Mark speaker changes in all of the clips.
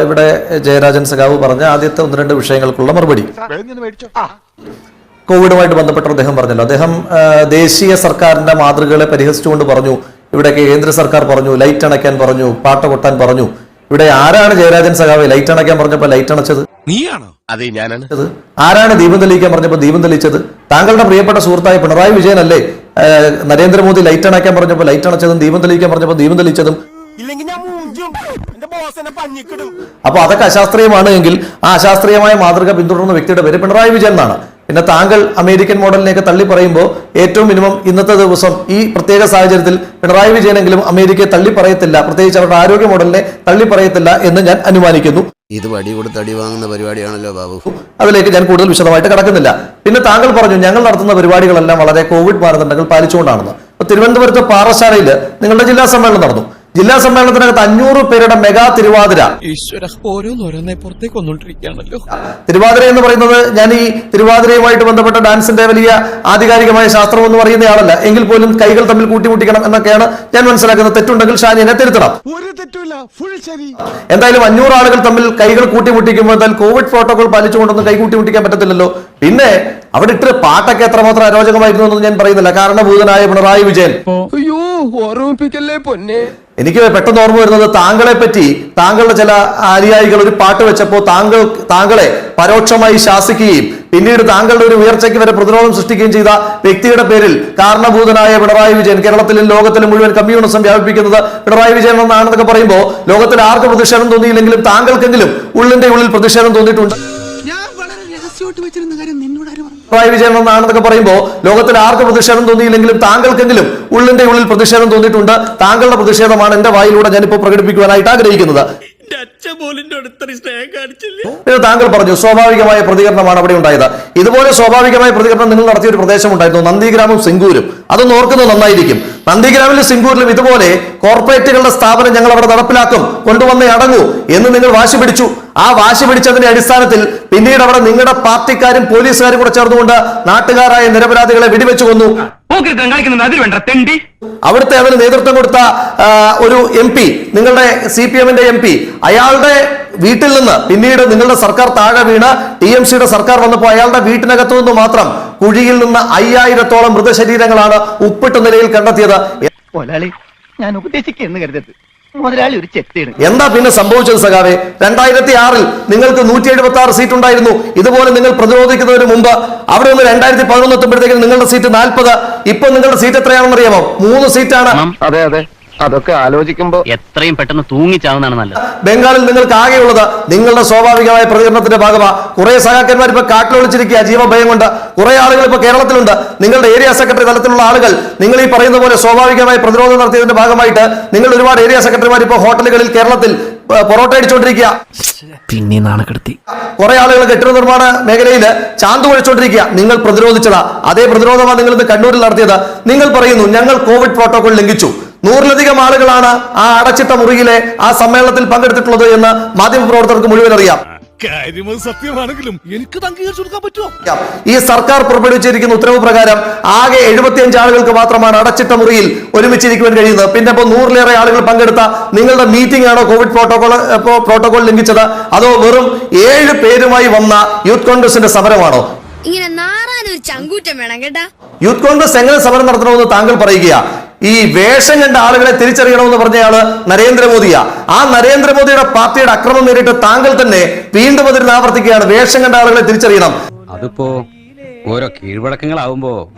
Speaker 1: ഇവിടെ ജയരാജൻ സഖാവ് പറഞ്ഞ ആദ്യത്തെ ഒന്ന് രണ്ട് വിഷയങ്ങൾക്കുള്ള മറുപടി. കോവിഡുമായിട്ട് ബന്ധപ്പെട്ട അദ്ദേഹം പറഞ്ഞല്ലോ, അദ്ദേഹം ദേശീയ സർക്കാരിന്റെ മാതൃകകളെ പരിഹസിച്ചുകൊണ്ട് പറഞ്ഞു, ഇവിടെ കേന്ദ്ര സർക്കാർ പറഞ്ഞു ലൈറ്റ് അണയ്ക്കാൻ പറഞ്ഞു, പാട്ട കൊട്ടാൻ പറഞ്ഞു. ഇവിടെ ആരാണ് ജയരാജൻ സഖാവ് ലൈറ്റ് അണയ്ക്കാൻ പറഞ്ഞപ്പോ ലൈറ്റ് അണച്ചത്?
Speaker 2: നീയാണോ? അതെ, ഞാനാണ്.
Speaker 1: ആരാണ് ദീപം തെളിയിക്കാൻ പറഞ്ഞപ്പോ ദീപം തെളിയിച്ചത്? താങ്കളുടെ പ്രിയപ്പെട്ട സുഹൃത്തായ പിണറായി വിജയൻ അല്ലേ നരേന്ദ്രമോദി ലൈറ്റ് അണയ്ക്കാൻ പറഞ്ഞപ്പോ ലൈറ്റ് അണച്ചതും ദീപം തെളിയിക്കാൻ പറഞ്ഞപ്പോ ദീപം തെളിയിച്ചതും? അപ്പൊ അതൊക്കെ അശാസ്ത്രീയമാണ് എങ്കിൽ ആ അശാസ്ത്രീയമായ മാതൃക പിന്തുടർന്ന വ്യക്തിയുടെ പേര് പിണറായി വിജയൻ എന്നാണ്. പിന്നെ താങ്കൾ അമേരിക്കൻ മോഡലിനെയൊക്കെ തള്ളി പറയുമ്പോൾ ഏറ്റവും മിനിമം ഇന്നത്തെ ദിവസം ഈ പ്രത്യേക സാഹചര്യത്തിൽ പിണറായി വിജയനെങ്കിലും അമേരിക്കയെ തള്ളി പറയത്തില്ല, പ്രത്യേകിച്ച് അവരുടെ ആരോഗ്യ മോഡലിനെ തള്ളി പറയത്തില്ല എന്ന് ഞാൻ അനുമാനിക്കുന്നു.
Speaker 3: ഇത് വടി കൊടുത്ത് അടി വാങ്ങുന്ന പരിപാടിയാണല്ലോ ബാബു.
Speaker 1: അതിലേക്ക് ഞാൻ കൂടുതൽ വിശദമായിട്ട് കടക്കുന്നില്ല. പിന്നെ താങ്കൾ പറഞ്ഞു ഞങ്ങൾ നടത്തുന്ന പരിപാടികളെല്ലാം വളരെ കോവിഡ് മാനദണ്ഡങ്ങൾ പാലിച്ചുകൊണ്ടാണെന്ന്. അപ്പൊ തിരുവനന്തപുരത്ത് പാറശാലയിൽ നിങ്ങളുടെ ജില്ലാ സമ്മേളനം നടന്നു. ജില്ലാ സമ്മേളനത്തിനകത്ത് 500 പേരുടെ മെഗാ തിരുവാതിര. തിരുവാതിര എന്ന് പറയുന്നത് ഞാൻ ഈ തിരുവാതിരയുമായിട്ട് ബന്ധപ്പെട്ട ഡാൻസിന്റെ വലിയ ആധികാരികമായ ശാസ്ത്രം എന്ന് പറയുന്നയാളല്ല, എങ്കിൽ പോലും കൈകൾ തമ്മിൽ കൂട്ടിമുട്ടിക്കണം എന്നൊക്കെയാണ് ഞാൻ മനസ്സിലാക്കുന്നത്. തെറ്റുണ്ടെങ്കിൽ ഷാനിനെ തിരുത്തണം. എന്തായാലും 500 ആളുകൾ തമ്മിൽ കൈകൾ കൂട്ടിമുട്ടിക്കുമ്പോൾ എന്തായാലും കോവിഡ് പ്രോട്ടോകോൾ പാലിച്ചുകൊണ്ടൊന്നും കൈ കൂട്ടിമുട്ടിക്കാൻ പറ്റത്തില്ലല്ലോ. പിന്നെ അവിടെ ഇട്ട് പാട്ടൊക്കെ എത്രമാത്രം അരോചകമായിരുന്നു എന്നൊന്നും ഞാൻ പറയുന്നില്ല. കാരണഭൂതനായ പിണറായി വിജയൻ, എനിക്ക് പെട്ടെന്ന് ഓർമ്മ വരുന്നത് താങ്കളെ പറ്റി താങ്കളുടെ ചില അനുയായികൾ ഒരു പാട്ട് വെച്ചപ്പോൾ താങ്കളെ പരോക്ഷമായി ശാസിക്കുകയും പിന്നീട് താങ്കളുടെ ഒരു ഉയർച്ചയ്ക്ക് വരെ പ്രതിരോധം സൃഷ്ടിക്കുകയും ചെയ്ത വ്യക്തിയുടെ പേരിൽ കാരണഭൂതനായ പിണറായി വിജയൻ, കേരളത്തിലും ലോകത്തിലും മുഴുവൻ കമ്മ്യൂണിസം വ്യാപിപ്പിക്കുന്നത് പിണറായി വിജയൻ എന്നാണെന്നൊക്കെ പറയുമ്പോൾ ലോകത്തിൽ ആർക്ക് പ്രതിഷേധം തോന്നിയില്ലെങ്കിലും താങ്കൾക്കെങ്കിലും ഉള്ളിന്റെ ഉള്ളിൽ പ്രതിഷേധം തോന്നിയിട്ടുണ്ട്. പിണറായി വിജയൻ എന്നാണെന്നൊക്കെ പറയുമ്പോൾ ലോകത്തിൽ ആർക്ക് പ്രതിഷേധം തോന്നിയില്ലെങ്കിലും താങ്കൾക്കെങ്കിലും ഉള്ളിന്റെ ഉള്ളിൽ പ്രതിഷേധം തോന്നിയിട്ടുണ്ട്. താങ്കളുടെ പ്രതിഷേധമാണ് എന്റെ വായിലൂടെ ഞാനിപ്പോ പ്രകടിപ്പിക്കുവാനായിട്ട് ആഗ്രഹിക്കുന്നത്. താങ്കൾ പറഞ്ഞു സ്വാഭാവികമായ പ്രതികരണമാണ് അവിടെ ഉണ്ടായത്. ഇതുപോലെ സ്വാഭാവികമായ പ്രതികരണം നിങ്ങൾ നടത്തിയ ഒരു പ്രദേശം ഉണ്ടായിരുന്നു, നന്ദിഗ്രാമും സിംഗൂരും. അതൊന്ന് ഓർക്കുന്നത് നന്നായിരിക്കും. നന്ദിഗ്രാമിലും സിംഗൂരിലും ഇതുപോലെ കോർപ്പറേറ്റുകളുടെ സ്ഥാപനം ഞങ്ങൾ അവിടെ നടപ്പിലാക്കും, കൊണ്ടുവന്നേ അടങ്ങൂ എന്ന് നിങ്ങൾ വാശി പിടിച്ചു. ആ വാശി പിടിച്ചതിന്റെ അടിസ്ഥാനത്തിൽ പിന്നീട് അവിടെ നിങ്ങളുടെ പാർട്ടിക്കാരും പോലീസുകാരും കൂടെ ചേർന്നുകൊണ്ട് നാട്ടുകാരായ നിരപരാധികളെ വെടിവെച്ചു കൊന്നു. അവിടുത്തെ അതിന് നേതൃത്വം കൊടുത്ത ഒരു MP, നിങ്ങളുടെ CPM-ന്റെ MP, അയാളുടെ വീട്ടിൽ നിന്ന് പിന്നീട് നിങ്ങളുടെ സർക്കാർ താഴെ വീണ് TMC-യുടെ സർക്കാർ വന്നപ്പോൾ അയാളുടെ വീട്ടിനകത്തു നിന്ന് മാത്രം കുഴിയിൽ നിന്ന് 5000-ഓളം മൃതശരീരങ്ങളാണ് ഉപ്പിട്ട നിലയിൽ കണ്ടെത്തിയത്.
Speaker 4: ഞാൻ ഉപദേശിക്കുന്നു കരുതരുത്, മുതലാളി ഒരു ചെത്തിയാണ്.
Speaker 1: എന്താ പിന്നെ സംഭവിച്ചത് സഖാവേ? 2006-ൽ നിങ്ങൾക്ക് 176 സീറ്റ് ഉണ്ടായിരുന്നു. ഇതുപോലെ നിങ്ങൾ പ്രതിരോധിക്കുന്നതിന് മുമ്പ് അവിടെ നിന്ന് 2011 എത്തുമ്പോഴത്തേക്കും നിങ്ങളുടെ സീറ്റ് 40. ഇപ്പൊ നിങ്ങളുടെ സീറ്റ് എത്രയാണെന്ന് അറിയാമോ? 3 സീറ്റാണ്.
Speaker 4: അതെ അതെ, അതൊക്കെ ആലോചിക്കുമ്പോ എത്രയും പെട്ടെന്ന് തൂങ്ങിച്ചാവുന്നതാണ് നല്ലത്.
Speaker 1: ബംഗാളിൽ നിങ്ങൾക്ക് ആകെയുള്ളത് നിങ്ങളുടെ സ്വാഭാവികമായ പ്രതികരണത്തിന്റെ ഭാഗമാണ്. കുറെ സഹാക്കന്മാർ ഇപ്പൊ കാട്ടിലൊളിച്ചിരിക്കുക ജീവഭയം കൊണ്ട്. കുറെ ആളുകൾ ഇപ്പൊ കേരളത്തിലുണ്ട്. നിങ്ങളുടെ ഏരിയ സെക്രട്ടറി തലത്തിലുള്ള ആളുകൾ നിങ്ങൾ ഈ പറയുന്ന പോലെ സ്വാഭാവികമായ പ്രതിരോധം നടത്തിയതിന്റെ ഭാഗമായിട്ട് നിങ്ങൾ ഒരുപാട് ഏരിയ സെക്രട്ടറിമാർ ഇപ്പൊ ഹോട്ടലുകളിൽ കേരളത്തിൽ പൊറോട്ട അടിച്ചുകൊണ്ടിരിക്കുക.
Speaker 5: പിന്നെ നാണക്കെടുത്തി
Speaker 1: കുറെ ആളുകൾ കെട്ടിട നിർമ്മാണ മേഖലയിൽ ചാന്ത് കുഴച്ചുകൊണ്ടിരിക്കുക. നിങ്ങൾ പ്രതിരോധിച്ചതാ. അതേ പ്രതിരോധമാണ് നിങ്ങൾ ഇന്ന് കണ്ണൂരിൽ നടത്തിയത്. നിങ്ങൾ പറയുന്നു ഞങ്ങൾ കോവിഡ് പ്രോട്ടോകോൾ ലംഘിച്ചു. 100-ലധികം ആളുകളാണ് ആ അടച്ചിട്ട മുറിയിലെ ആ സമ്മേളനത്തിൽ പങ്കെടുത്തിട്ടുള്ളത് എന്ന് മാധ്യമപ്രവർത്തകർക്ക് മുഴുവൻ അറിയാം.
Speaker 2: സത്യമാണെങ്കിലും എനിക്ക് അംഗീകരിച്ചു കൊടുക്കാൻ പറ്റുമോ?
Speaker 1: ഈ സർക്കാർ പുറപ്പെടുവിച്ചിരിക്കുന്ന ഉത്തരവ് പ്രകാരം ആകെ 75 ആളുകൾക്ക് മാത്രമാണ് അടച്ചിട്ട മുറിയിൽ ഒരുമിച്ചിരിക്കുവാൻ കഴിയുന്നത്. പിന്നെ ഇപ്പോൾ 100-ലേറെ ആളുകൾ പങ്കെടുത്ത നിങ്ങളുടെ മീറ്റിംഗ് ആണോ കോവിഡ് പ്രോട്ടോകോൾ ലംഘിച്ചത്? അതോ വെറും 7 പേരുമായി വന്ന യൂത്ത് കോൺഗ്രസിന്റെ സമരമാണോ?
Speaker 6: ഇങ്ങനെ നാറാനൊരു ചങ്കൂറ്റം വേണം കേട്ടാ.
Speaker 1: യൂത്ത് കോൺഗ്രസ് എങ്ങനെ സമരം നടത്തണമെന്ന് താങ്കൾ പറയുക. ഈ വേഷം കണ്ട ആളുകളെ തിരിച്ചറിയണമെന്ന് പറഞ്ഞയാള് നരേന്ദ്രമോദിയാ. ആ നരേന്ദ്രമോദിയുടെ പാർട്ടിയുടെ അക്രമം നേരിട്ട് താങ്കൾ തന്നെ വീണ്ടും അതിന് ആവർത്തിക്കുകയാണ്. വേഷം കണ്ട ആളുകളെ തിരിച്ചറിയണം.
Speaker 7: അതിപ്പോ ഓരോ കീഴ്വഴക്കങ്ങളാവുമ്പോ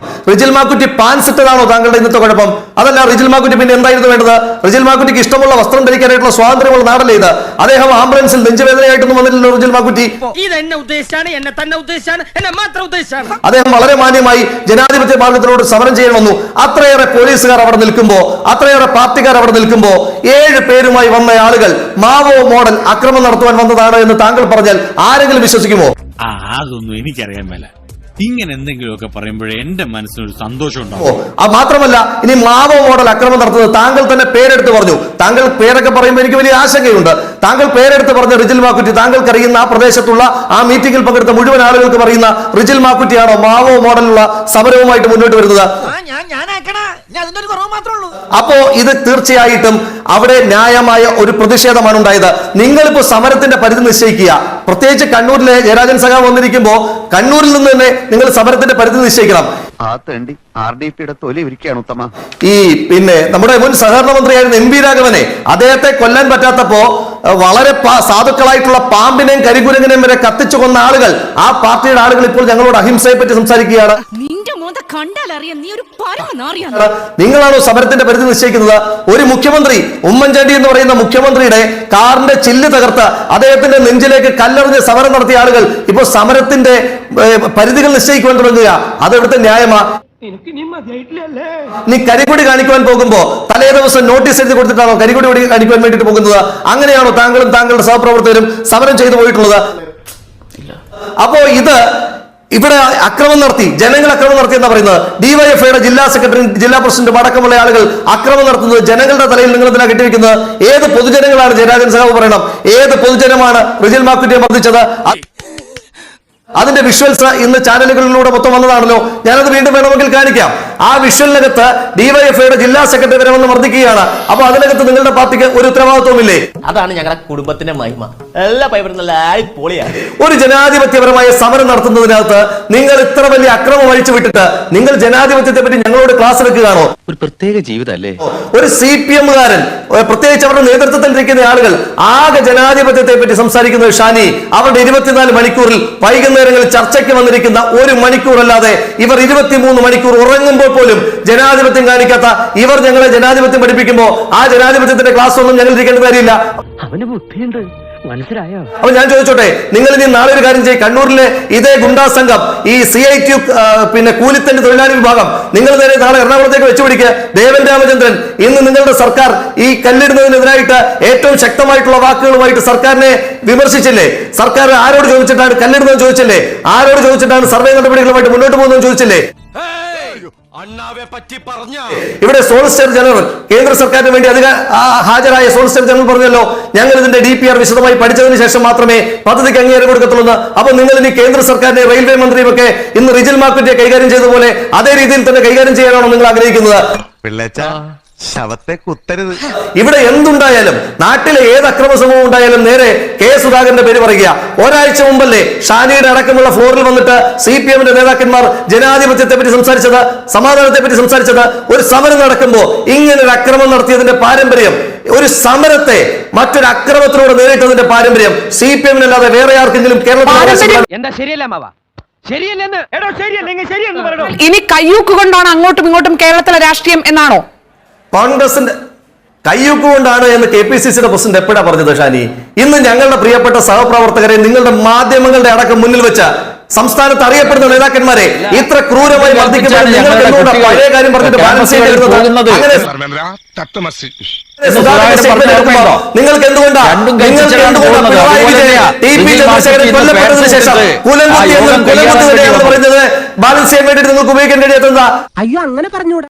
Speaker 1: റിജിൽ മാക്കുറ്റി പാൻസ് ഇട്ടതാണോ താങ്കളുടെ ഇന്നത്തെ കുഴപ്പം? അതല്ല, റിജിൽ മാക്കുറ്റി പിന്നെ എന്തായിരുന്നു വേണ്ടത്? റിജിൽ മാക്കുറ്റിക്ക് ഇഷ്ടമുള്ള വസ്ത്രം ധരിക്കാനായിട്ടുള്ള സ്വാതന്ത്ര്യമുള്ള നാടല്ലേ ഇത്? അദ്ദേഹം ആംബുലൻസിൽ നെഞ്ചുവേദനയായിട്ടൊന്നും വന്നില്ലല്ലോ റിജിൽ മാക്കുറ്റി. അദ്ദേഹം വളരെ മാന്യമായി ജനാധിപത്യ മാർഗത്തിലൂടെ സമരം ചെയ്യാൻ വന്നു. അത്രയേറെ പോലീസുകാർ അവിടെ നിൽക്കുമ്പോ, അത്രയേറെ പാർട്ടിക്കാർ അവിടെ നിൽക്കുമ്പോ 7 പേരുമായി വന്ന ആളുകൾ മാവോ മോഡൽ അക്രമം നടത്തുവാൻ വന്നതാണ് എന്ന് താങ്കൾ പറഞ്ഞാൽ ആരെങ്കിലും വിശ്വസിക്കുമോ?
Speaker 8: അതൊന്നും എനിക്കറിയാൻ മേല. ഇങ്ങനെ എന്തെങ്കിലുമൊക്കെ പറയുമ്പോഴേ എന്റെ മനസ്സിനൊരു സന്തോഷം ഉണ്ടാവും.
Speaker 1: മാത്രമല്ല, ഇനി മാവോ മോഡൽ അക്രമം നടത്തുന്നത് താങ്കൾ തന്നെ പേരെടുത്ത് പറഞ്ഞു. താങ്കൾ പേരൊക്കെ പറയുമ്പോൾ എനിക്ക് വലിയ ആശങ്കയുണ്ട്. താങ്കൾ പേരെടുത്ത് പറഞ്ഞ റിജിൽ മാക്കുറ്റി, താങ്കൾക്ക് അറിയുന്ന ആ പ്രദേശത്തുള്ള ആ മീറ്റിംഗിൽ പങ്കെടുത്ത മുഴുവൻ ആളുകൾക്ക് പറയുന്ന റിജിൽ മാക്കുറ്റിയാണോ മാവോ മോഡലുള്ള സമരവുമായിട്ട് മുന്നോട്ട് വരുന്നത്? അപ്പോ ഇത് തീർച്ചയായിട്ടും അവിടെ ന്യായമായ ഒരു പ്രതിഷേധമാണ് ഉണ്ടായത്. നിങ്ങളിപ്പോ സമരത്തിന്റെ പരിധി നിശ്ചയിക്കുക. പ്രത്യേകിച്ച് കണ്ണൂരിലെ ജയരാജൻ സഖാവ് വന്നിരിക്കുമ്പോ കണ്ണൂരിൽ നിന്ന് തന്നെ നിങ്ങൾ സമരത്തിന്റെ പരിധി നിശ്ചയിക്കണം.
Speaker 4: ആ തേണ്ടി RDPയുടെ തൊലി ഇരിക്കുകയാണ് ഉത്തമ.
Speaker 1: ഈ പിന്നെ നമ്മുടെ മുൻ സഹകരണ മന്ത്രിയായിരുന്ന MP രാഘവനെ അദ്ദേഹത്തെ കൊല്ലാൻ പറ്റാത്തപ്പോ വളരെ സാധുക്കളായിട്ടുള്ള പാമ്പിനെയും കരികുരങ്ങിനെയും വരെ കത്തിച്ചു കൊന്ന ആളുകൾ, ആ പാർട്ടിയുടെ ആളുകൾ ഇപ്പോൾ ഞങ്ങളോട് അഹിംസയെ പറ്റി സംസാരിക്കുകയാണ്. നിങ്ങളാണോ സമരത്തിന്റെ പരിധി നിശ്ചയിക്കുന്നത്? ഒരു മുഖ്യമന്ത്രി, ഉമ്മൻചാണ്ടി എന്ന് പറയുന്ന മുഖ്യമന്ത്രിയുടെ കാറിന്റെ ചില്ല് തകർത്ത് അദ്ദേഹത്തിന്റെ നെഞ്ചിലേക്ക് കല്ലെറിഞ്ഞ് സമരം നടത്തിയ ആളുകൾ ഇപ്പോൾ സമരത്തിന്റെ പരിധികൾ നിശ്ചയിക്കുവാൻ തുടങ്ങുക. അതെവിടുത്തെ ന്യായമാ? നീ കരികൊടി കാണിക്കുവാൻ പോകുമ്പോ തലേ ദിവസം നോട്ടീസ് എഴുതി കൊടുത്തിട്ടാണോ കരികൊടി കാണിക്കുവാൻ വേണ്ടിട്ട് പോകുന്നത്? അങ്ങനെയാണോ താങ്കളും താങ്കളുടെ സഹപ്രവർത്തകരും സമരം ചെയ്തു പോയിട്ടുള്ളത്? അപ്പോ ഇവിടെ അക്രമം നടത്തി, ജനങ്ങൾ അക്രമം നടത്തി എന്നാ പറയുന്നത്. ഡിവൈഎഫ്ഐയുടെ ജില്ലാ സെക്രട്ടറി, ജില്ലാ പ്രസിഡന്റ് അടക്കമുള്ള ആളുകൾ അക്രമം നടത്തുന്നത് ജനങ്ങളുടെ തലയിൽ നിങ്ങൾ എന്തിനാ കെട്ടിവെക്കുന്നത്? ഏത് പൊതുജനങ്ങളാണ് ജയരാജൻ സഖാവ് പറയണം? ഏത് പൊതുജനമാണ് റിജിൽ മാക്കുറ്റിയെ മർദ്ദിച്ചത്? അതിന്റെ വിഷ്വൽസ് ഇന്ന് ചാനലുകളിലൂടെ മൊത്തം വന്നതാണല്ലോ. ഞാനത് വീണ്ടും വേണമെങ്കിൽ കാണിക്കാം. ആ വിഷ്വലിനകത്ത് ഡിവൈഎഫ്ഐയുടെ ജില്ലാ സെക്രട്ടറി വരെ വന്ന് മർദ്ദിക്കുകയാണ്. അപ്പൊ അതിനകത്ത് നിങ്ങളുടെ പാർട്ടിക്ക് ഒരു ഉത്തരവാദിത്വമില്ലേ?
Speaker 5: അതാണ് ഞങ്ങളുടെ കുടുംബത്തിന്റെ മഹിമ. എല്ലാ പൈപ്പറും നല്ല അടിപൊളിയാണ്.
Speaker 1: ഒരു ജനാധിപത്യപരമായ സമരം നടത്തുന്നതിനകത്ത് നിങ്ങൾ ഇത്ര വലിയ അക്രമം അഴിച്ചു വിട്ടിട്ട് നിങ്ങൾ ജനാധിപത്യത്തെ പറ്റി ഞങ്ങളോട് ക്ലാസ് എടുക്കുകയാണോ?
Speaker 7: ഒരു പ്രത്യേക ജീവിതമല്ലേ.
Speaker 1: ഒരു CPM-കാരൻ, പ്രത്യേകിച്ച് അവരുടെ നേതൃത്വത്തിൽ ഇരിക്കുന്ന ആളുകൾ ആകെ ജനാധിപത്യത്തെ പറ്റി സംസാരിക്കുന്നത് ഷാനി, അവരുടെ 24 മണിക്കൂറിൽ വൈകുന്നേരങ്ങളിൽ ചർച്ചയ്ക്ക് വന്നിരിക്കുന്ന 1 മണിക്കൂറല്ലാതെ ഇവർ 23 മണിക്കൂർ ഉറങ്ങുമ്പോൾ പോലും ജനാധിപത്യം കാണിക്കാത്ത ഇവർ ഞങ്ങളെ ജനാധിപത്യം പഠിപ്പിക്കുമ്പോൾ ആ ജനാധിപത്യത്തിന്റെ ക്ലാസ് ഒന്നും ഞങ്ങൾ ഇരിക്കേണ്ട കാര്യമില്ല.
Speaker 5: അവന് ബുദ്ധിയുണ്ട്, മനസ്സിലായോ?
Speaker 1: അപ്പൊ ഞാൻ ചോദിച്ചോട്ടെ, നിങ്ങൾ ഇനി നാളെ ഒരു കാര്യം ചെയ്യും, കണ്ണൂരിലെ ഇതേ ഗുണ്ടാ സംഘം, ഈ CITU പിന്നെ കൂലിത്തന്റെ തൊഴിലാളി വിഭാഗം, നിങ്ങൾ നേരെ നാളെ എറണാകുളത്തേക്ക് വെച്ചുപിടിക്കുക. ദേവൻ രാമചന്ദ്രൻ ഇന്ന് നിങ്ങളുടെ സർക്കാർ ഈ കല്ലിടുന്നതിനെതിരായിട്ട് ഏറ്റവും ശക്തമായിട്ടുള്ള വാക്കുകളുമായിട്ട് സർക്കാരിനെ വിമർശിച്ചില്ലേ? സർക്കാർ ആരോട് ചോദിച്ചിട്ടാണ് കല്ലിടുന്നത് ചോദിച്ചില്ലേ? ആരോട് ചോദിച്ചിട്ടാണ് സർവേ നടപടികളുമായിട്ട് മുന്നോട്ട് പോകുന്നത് ചോദിച്ചില്ലേ? ഇവിടെ സോളിസിറ്റർ ജനറൽ, കേന്ദ്ര സർക്കാരിന് വേണ്ടി ഹാജരായ സോളിസിറ്റർ ജനറൽ പറഞ്ഞല്ലോ, ഞങ്ങൾ ഇതിന്റെ DPR വിശദമായി പഠിച്ചതിന് ശേഷം മാത്രമേ പദ്ധതിക്ക് അംഗീകാരം കൊടുക്കത്തുള്ളൂ. അപ്പൊ നിങ്ങൾ ഇനി കേന്ദ്ര സർക്കാരിനെ, റെയിൽവേ മന്ത്രിയും ഒക്കെ ഇന്ന് റിജിൽ മാക്കുറ്റിയെ കൈകാര്യം ചെയ്ത പോലെ അതേ രീതിയിൽ തന്നെ കൈകാര്യം ചെയ്യാനാണോ നിങ്ങൾ ആഗ്രഹിക്കുന്നത്?
Speaker 9: ശവത്തെ കുത്തരുത്.
Speaker 1: ഇവിടെ എന്തുണ്ടായാലും, നാട്ടിലെ ഏത് അക്രമ സംഭവം ഉണ്ടായാലും നേരെ കെ സുധാകരന്റെ പേര് പറയുക. ഒരാഴ്ച മുമ്പല്ലേ ഷാനിയുടെ അടക്കമുള്ള ഫ്ലോറിൽ വന്നിട്ട് CPM-ന്റെ നേതാക്കന്മാർ ജനാധിപത്യത്തെ പറ്റി സംസാരിച്ചത്, സമാധാനത്തെ പറ്റി സംസാരിച്ചത്? ഒരു സമരം നടക്കുമ്പോൾ ഇങ്ങനെ ഒരു അക്രമം നടത്തിയതിന്റെ പാരമ്പര്യം, ഒരു സമരത്തെ മറ്റൊരു അക്രമത്തിലൂടെ നേരിട്ടതിന്റെ പാരമ്പര്യം CPM-നല്ലാതെ വേറെ ആർക്കെങ്കിലും കേരളത്തിൽ
Speaker 7: എന്താ ശരിയല്ല മാവ? ശരിയല്ലെന്ന്
Speaker 10: ഇനി കയ്യൂക്ക് കൊണ്ടാണ് അങ്ങോട്ടും ഇങ്ങോട്ടും കേരളത്തിലെ രാഷ്ട്രീയം എന്നാണോ?
Speaker 1: കോൺഗ്രസിന്റെ കയ്യൂക്കുകൊണ്ടാണ് എന്ന് KPCC-യുടെ പ്രസിഡന്റ് എപ്പോഴാ പറഞ്ഞത് ഷാനി? ഇന്ന് ഞങ്ങളുടെ പ്രിയപ്പെട്ട സഹപ്രവർത്തകരെ നിങ്ങളുടെ മാധ്യമങ്ങളുടെ അടക്കം മുന്നിൽ വെച്ച സംസ്ഥാനത്ത് അറിയപ്പെടുന്ന നേതാക്കന്മാരെ ഇത്ര ക്രൂരമായി മർദ്ദിക്കുമ്പോൾ നിങ്ങൾക്ക് എന്തുകൊണ്ടാണ് പഴയ കാര്യം പറഞ്ഞിട്ട് ബാലൻസ് ചെയ്തിരുന്നത്? അങ്ങനെ നിങ്ങൾക്ക് എന്തുകൊണ്ടാണ് പിണറായി വിജയൻ TP ചന്ദ്രശേഖരൻ കൊല്ലപ്പെട്ടതിന് ശേഷം കുലംകുത്തി എന്ന് പറയുന്നത് ബാലൻസ് ചെയ്യാൻ വേണ്ടിയിട്ട് നിങ്ങൾക്ക് ഉപയോഗിക്കാൻ കഴിയാത്തത്?
Speaker 10: അയ്യോ, അങ്ങനെ പറഞ്ഞൂടാ.